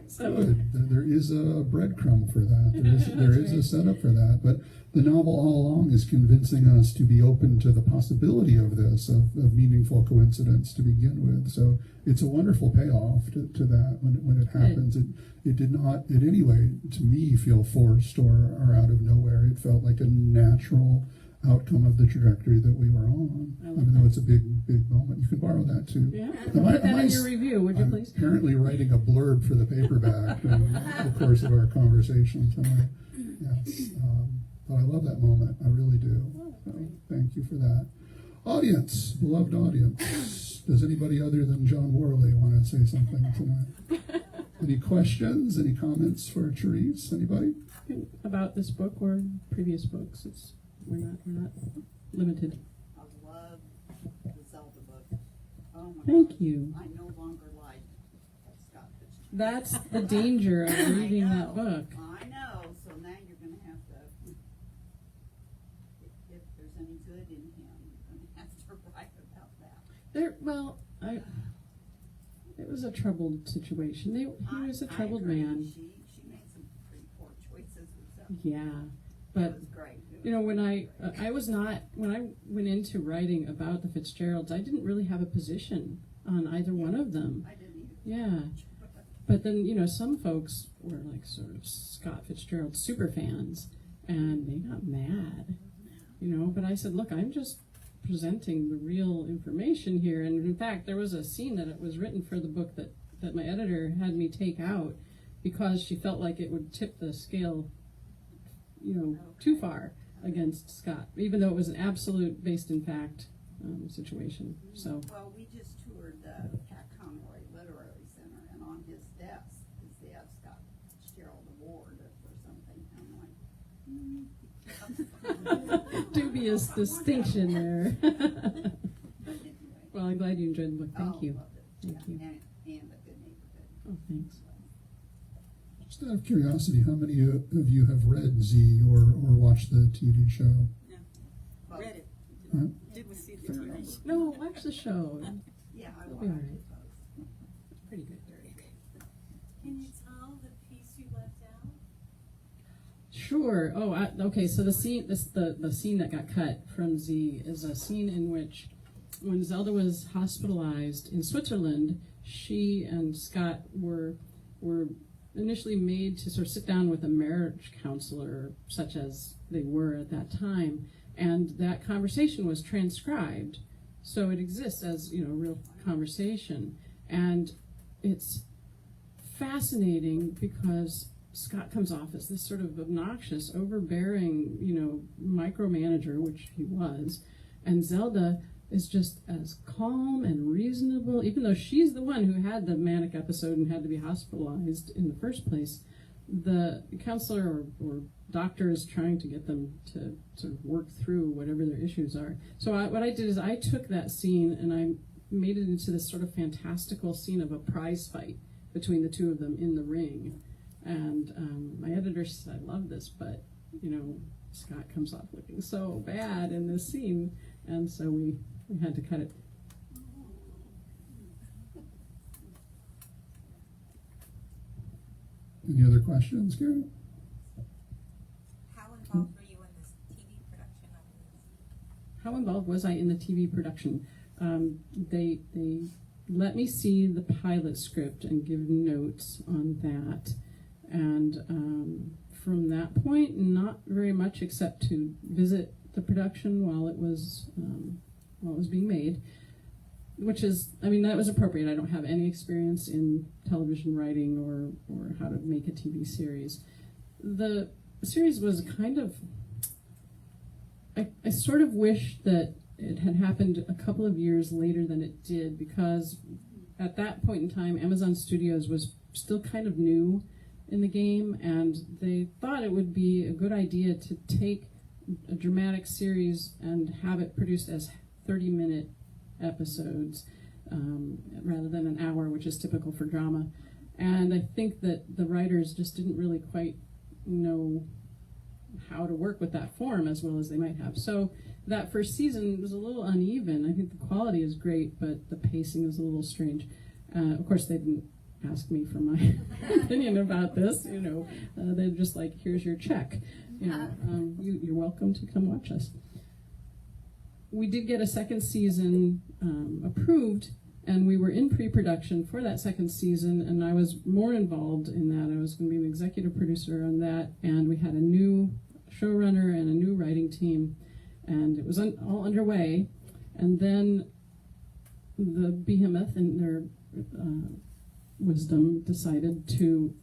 So good. There is a breadcrumb for that. There is a setup for that. But the novel all along is convincing us to be open to the possibility of this, of meaningful coincidence to begin with. So it's a wonderful payoff to that when it happens. It did not in any way, to me, feel forced or out of nowhere. It felt like a natural outcome of the trajectory that we were on. Even though it's a big moment. You can borrow that too. Yeah. Put that in your review, would you please? I'm apparently writing a blurb for the paperback in the course of our conversation tonight. Yes. But I love that moment. I really do. So thank you for that. Audience, beloved audience. Does anybody other than John Worley want to say something tonight? Any questions? Any comments for Therese? Anybody? About this book or previous books? We're not limited. I love the Zelda book. Oh my Thank gosh. you. I no longer like Scott Fitzgerald. That's the danger of reading that book. I know. So now you're going to have to, if there's any good in him, you're going to have to write about that. It was a troubled situation. He was a troubled I agree. man. She made some pretty poor choices herself. Yeah, It but was great. when I went into writing about the Fitzgeralds, I didn't really have a position on either one of them. I didn't either. Yeah, but then some folks were like sort of Scott Fitzgerald super fans, and they got mad. But I said, look, I'm just presenting the real information here. And in fact, there was a scene that was written for the book that my editor had me take out because she felt like it would tip the scale, too far against Scott, even though it was an absolute based in fact situation. So. Well, we just toured the Pat Conroy Literary Center, and on his desk is the F. Scott Fitzgerald Award for something. I'm like, Dubious distinction there. but anyway. Well, I'm glad you enjoyed the book. Thank you. Loved it. Thank you. And a good neighborhood. Oh, thanks. Just out of curiosity, how many of you have read Z or watched the TV show? Well, Read it. Huh? Did we see the TV show? No, watch the show. yeah, I It'll watched be all right. both. Pretty good. Can you tell the piece you left out? Sure. Oh, okay. So the scene, the scene that got cut from Z is a scene in which, when Zelda was hospitalized in Switzerland, she and Scott were initially made to sort of sit down with a marriage counselor, such as they were at that time, and that conversation was transcribed, so it exists as real conversation, and it's fascinating because Scott comes off as this sort of obnoxious, overbearing, micromanager, which he was, and Zelda is just as calm and reasonable, even though she's the one who had the manic episode and had to be hospitalized in the first place. The counselor or doctor is trying to get them to sort of work through whatever their issues are. So what I did is I took that scene and I made it into this sort of fantastical scene of a prize fight between the two of them in the ring. And my editor said, I love this, but, Scott comes off looking so bad in this scene. And so we had to cut it. Any other questions, Gary? involved were you in this TV production of this? How involved was I in the TV production? They let me see the pilot script and give notes on that, and from that point, not very much except to visit the production while it was being made, which is, I mean, that was appropriate. I don't have any experience in television writing or how to make a TV series. The series was kind of, I sort of wish that it had happened a couple of years later than it did, because at that point in time, Amazon Studios was still kind of new in the game, and they thought it would be a good idea to take a dramatic series and have it produced as 30-minute episodes rather than an hour, which is typical for drama. And I think that the writers just didn't really quite know how to work with that form as well as they might have. So that first season was a little uneven. I think the quality is great, but the pacing is a little strange. Of course, they didn't ask me for my opinion about this. They're just like, here's your check. You're welcome to come watch us. We did get a second season approved, and we were in pre-production for that second season, and I was more involved in that. I was going to be an executive producer on that, and we had a new showrunner and a new writing team, and it was all underway. And then the behemoth, in their wisdom, decided to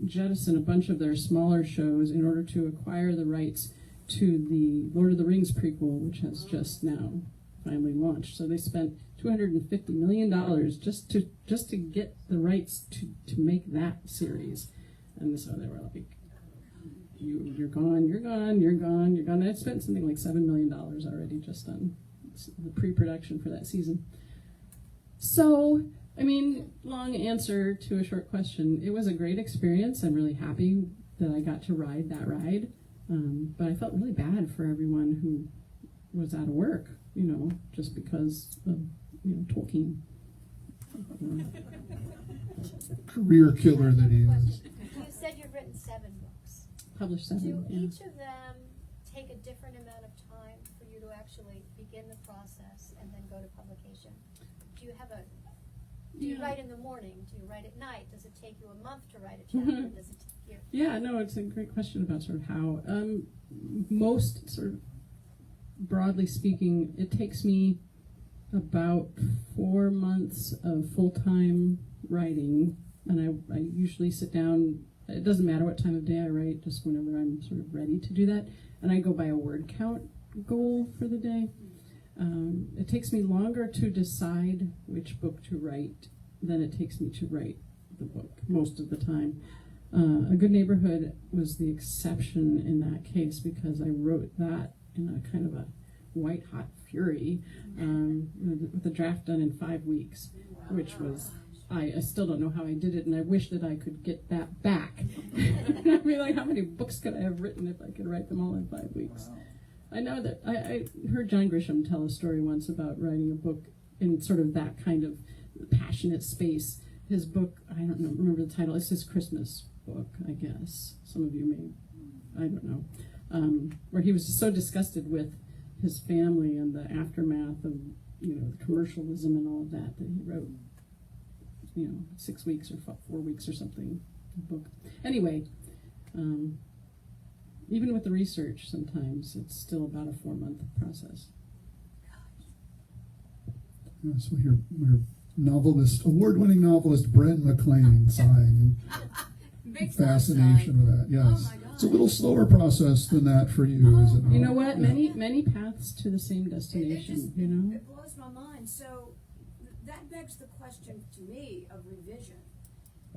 jettison a bunch of their smaller shows in order to acquire the rights to the Lord of the Rings prequel, which has just now finally launched. So they spent $250 million just to get the rights to make that series. And so they were like, you're gone, you're gone, you're gone, you're gone. I spent something like $7 million already just on the pre-production for that season. So, I mean, long answer to a short question. It was a great experience. I'm really happy that I got to ride that ride. But I felt really bad for everyone who was out of work, just because of, Tolkien. Career killer that he is. You said you've written 7 books. Published 7, Do yeah. each of them take a different amount of time for you to actually begin the process and then go to publication? Do you have do you write in the morning? Do you write at night? Does it take you a month to write a chapter? Does it take you... Yeah, no, it's a great question about sort of how. Most sort of broadly speaking, it takes me about 4 months of full-time writing, and I usually sit down. It doesn't matter what time of day I write, just whenever I'm sort of ready to do that, and I go by a word count goal for the day. It takes me longer to decide which book to write than it takes me to write the book most of the time. A Good Neighborhood was the exception in that case, because I wrote that in a kind of a white-hot fury, with the draft done in 5 weeks, which was, I still don't know how I did it, and I wish that I could get that back. I mean, like, how many books could I have written if I could write them all in 5 weeks? I know that I heard John Grisham tell a story once about writing a book in sort of that kind of passionate space. His book, I don't know, remember the title, it's his Christmas book, I guess. Some of you may, I don't know. Where he was so disgusted with his family and the aftermath of, the commercialism and all of that he wrote, 6 weeks or 4 weeks or something, a book. Anyway, even with the research, sometimes it's still about a 4-month process. Yes, we hear award-winning novelist Bren McLean sighing and fascination with that. Yes, it's a little slower process than that for you, is it not? You know what? Many paths to the same destination. It blows my mind. So that begs the question to me of revision.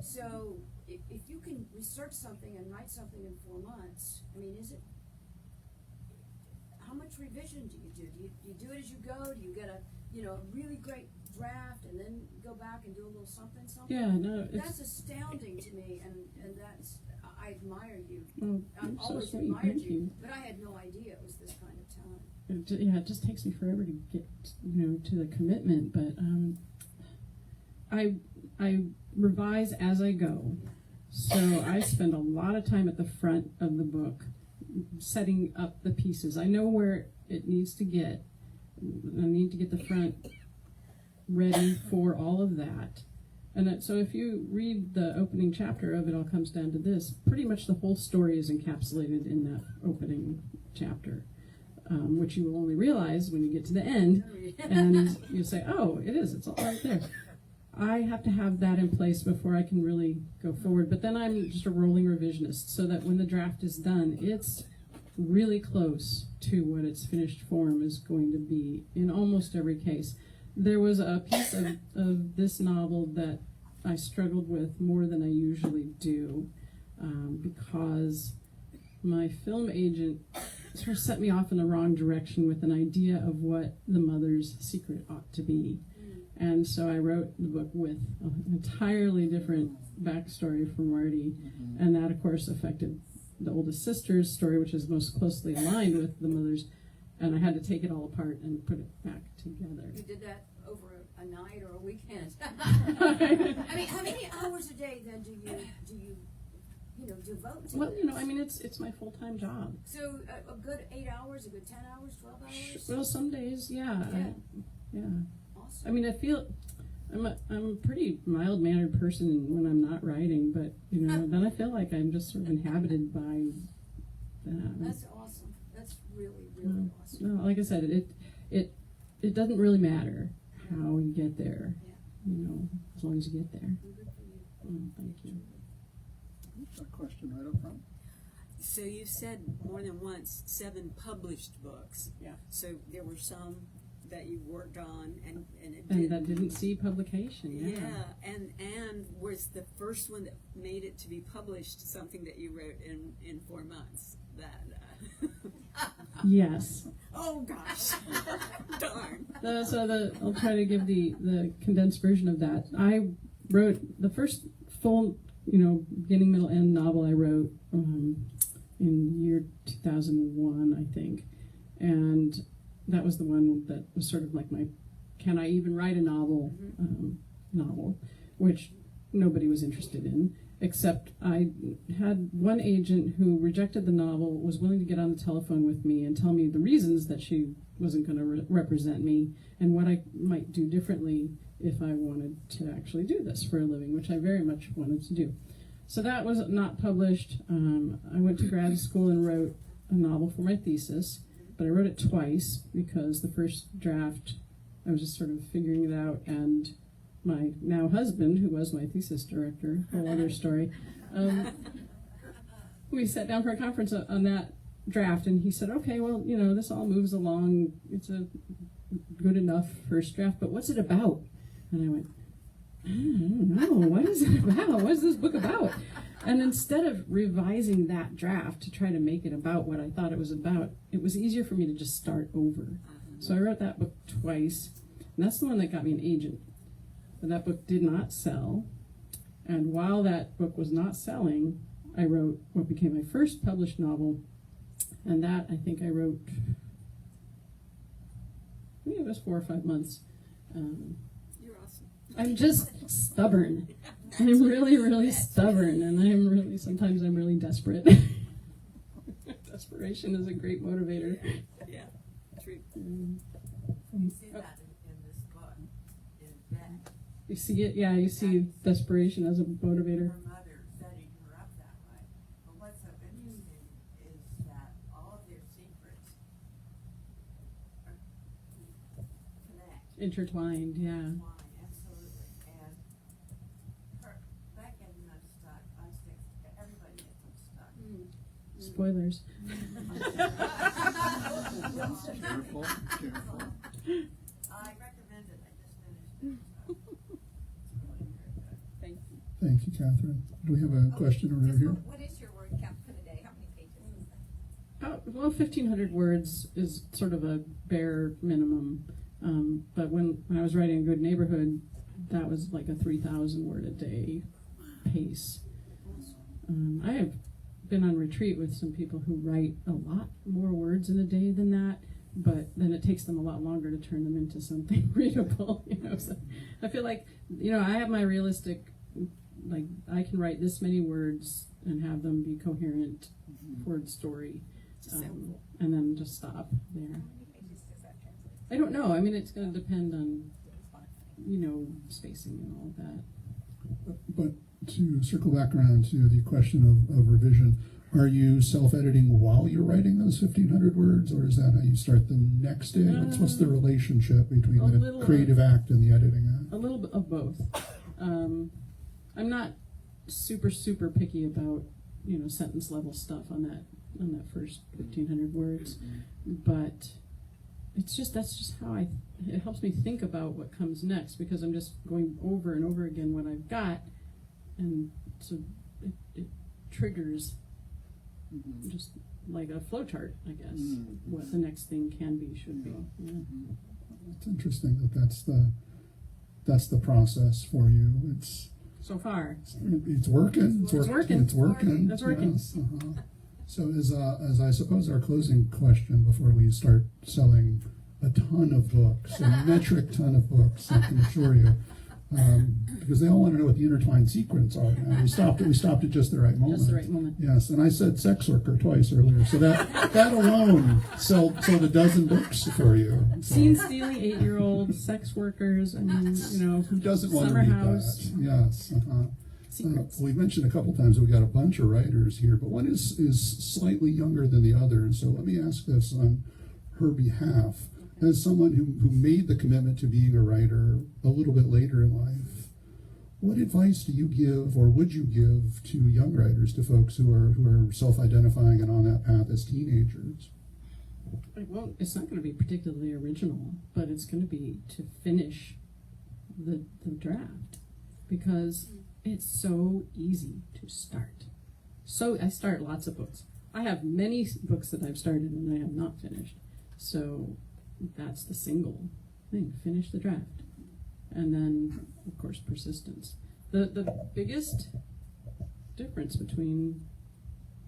So if you can research something and write something in 4 months, I mean, how much revision do you do? Do you do it as you go? Do you get a really great draft and then go back and do a little something? Yeah, no, that's astounding to me, and that's, I admire you. Well, I've so always sweet. admired Thank you, you. but I had no idea it was this kind of talent. It just takes me forever to get, to the commitment. But I revise as I go, so I spend a lot of time at the front of the book setting up the pieces. I know where it needs to get. I need to get the front ready for all of that. And so if you read the opening chapter of It All Comes Down to This, pretty much the whole story is encapsulated in that opening chapter, which you will only realize when you get to the end, and you say, oh, it is, it's all right there. I have to have that in place before I can really go forward. But then I'm just a rolling revisionist, so that when the draft is done, it's really close to what its finished form is going to be in almost every case. There was a piece of this novel that I struggled with more than I usually do, because my film agent sort of set me off in the wrong direction with an idea of what the mother's secret ought to be. And so I wrote the book with an entirely different backstory for Marty, and that, of course, affected the oldest sister's story, which is most closely aligned with the mother's, and I had to take it all apart and put it back together. You did that over a night or a weekend. I mean, how many hours a day then do you devote to Well, this? I mean, it's my full-time job. So a good 8 hours, a good 10 hours, 12 hours? Well, some days, yeah. Yeah. Awesome. I mean, I feel I'm a pretty mild-mannered person when I'm not writing, but then I feel like I'm just sort of inhabited by that. That's awesome. That's really, really awesome. No, like I said, it doesn't really matter how you get there. As long as you get there. Good for you. Thank you. A question right up front. So you said more than once 7 published books. Yeah. So there were some that you worked on and it And didn't. that didn't see publication. Yeah, and was the first one that made it to be published something that you wrote in 4 months? Yes. Oh gosh, darn. I'll try to give the condensed version of that. I wrote the first full, beginning, middle, end novel I wrote in the year 2001, I think, and that was the one that was sort of like my "Can I even write a novel?" Novel, which nobody was interested in, except I had one agent who rejected the novel, was willing to get on the telephone with me and tell me the reasons that she wasn't going to represent me and what I might do differently if I wanted to actually do this for a living, which I very much wanted to do. So that was not published. I went to grad school and wrote a novel for my thesis, but I wrote it twice because the first draft I was just sort of figuring it out, and my now husband, who was my thesis director, whole other story, we sat down for a conference on that draft, and he said, okay, well, this all moves along. It's a good enough first draft, but what's it about? And I went, I don't know. What is it about? What is this book about? And instead of revising that draft to try to make it about what I thought it was about, it was easier for me to just start over. So I wrote that book twice, and that's the one that got me an agent. But that book did not sell, and while that book was not selling, I wrote what became my first published novel, and that I think I wrote, maybe it was 4 or 5 months. You're awesome. I'm just stubborn. I'm really, really stubborn, and sometimes I'm really desperate. Desperation is a great motivator. Yeah, true. You see that in this book, in Beck. You see it? Yeah, you see desperation as a motivator. Her mother setting her up that way. But what's so interesting is that all of their secrets are connect. Intertwined, yeah. Intertwined, absolutely. And Beck getting unstuck, everybody gets unstuck. Spoilers. Careful, careful. I recommend it. I just finished it. So. It's really very good. Thank you. Thank you, Catherine. Do we have a question over here? What is your word count for the day? How many pages is that? Well, 1,500 words is sort of a bare minimum. But when I was writing A Good Neighborhood, that was like a 3,000 word a day pace. I have been on retreat with some people who write a lot more words in a day than that, but then it takes them a lot longer to turn them into something readable. So I feel like, I have my realistic, like I can write this many words and have them be coherent word story. and then just stop there. How many pages does that translate? I don't know. I mean, it's going to depend on, spacing and all of that. But to circle back around to the question of revision, are you self-editing while you're writing those 1,500 words, or is that how you start the next day? What's the relationship between the creative act and the editing act? A little bit of both. I'm not super picky about sentence level stuff on that first 1,500 words, but that's just how it helps me think about what comes next, because I'm just going over and over again what I've got, and so it triggers just like a flowchart, I guess, what the next thing can be, should be. Yeah. It's interesting that's the process for you. It's so far. It's working. It's working. It's working. It's working. Yes, So as I suppose our closing question before we start selling a ton of books, a metric ton of books, I can assure you, because they all want to know what the intertwined sequence are now. We stopped at just the right moment. Just the right moment. Yes, and I said sex worker twice earlier, so that alone sold a dozen books for you. So. Scene stealing 8-year-old sex workers. I mean, Who doesn't want to summer read house. that? Yes. Secrets. We've mentioned a couple times that we've got a bunch of writers here, but one is slightly younger than the others. So let me ask this on her behalf. As someone who made the commitment to being a writer a little bit later in life, what advice do you give, or would you give, to young writers, to folks who are self-identifying and on that path as teenagers? Well, it's not going to be particularly original, but it's going to be to finish the draft, because it's so easy to start. So I start lots of books. I have many books that I've started and I have not finished. So that's the single thing, finish the draft. And then, of course, persistence. The biggest difference between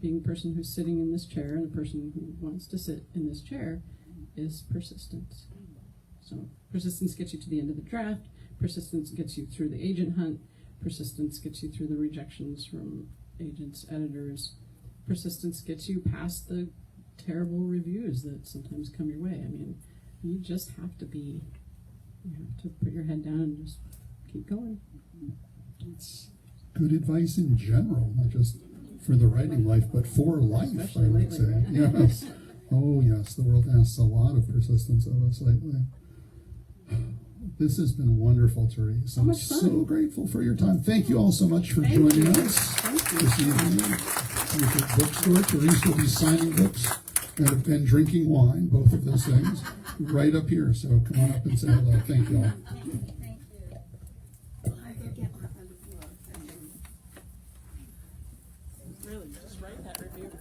being the person who's sitting in this chair and the person who wants to sit in this chair is persistence. So persistence gets you to the end of the draft. Persistence gets you through the agent hunt. Persistence gets you through the rejections from agents, editors. Persistence gets you past the terrible reviews that sometimes come your way. I mean, you just have to put your head down and just keep going. It's good advice in general, not just for the writing life, but for life, especially I would lately, say. right? Yes. Oh, yes, the world asks a lot of persistence of us lately. This has been wonderful, Therese. I'm so grateful for your time. Thank you all so much for joining us this evening. Beaufort Bookstore. Therese will be signing books and drinking wine, both of those things, right up here. So come on up and say hello. Thank you all. Really, just write that review.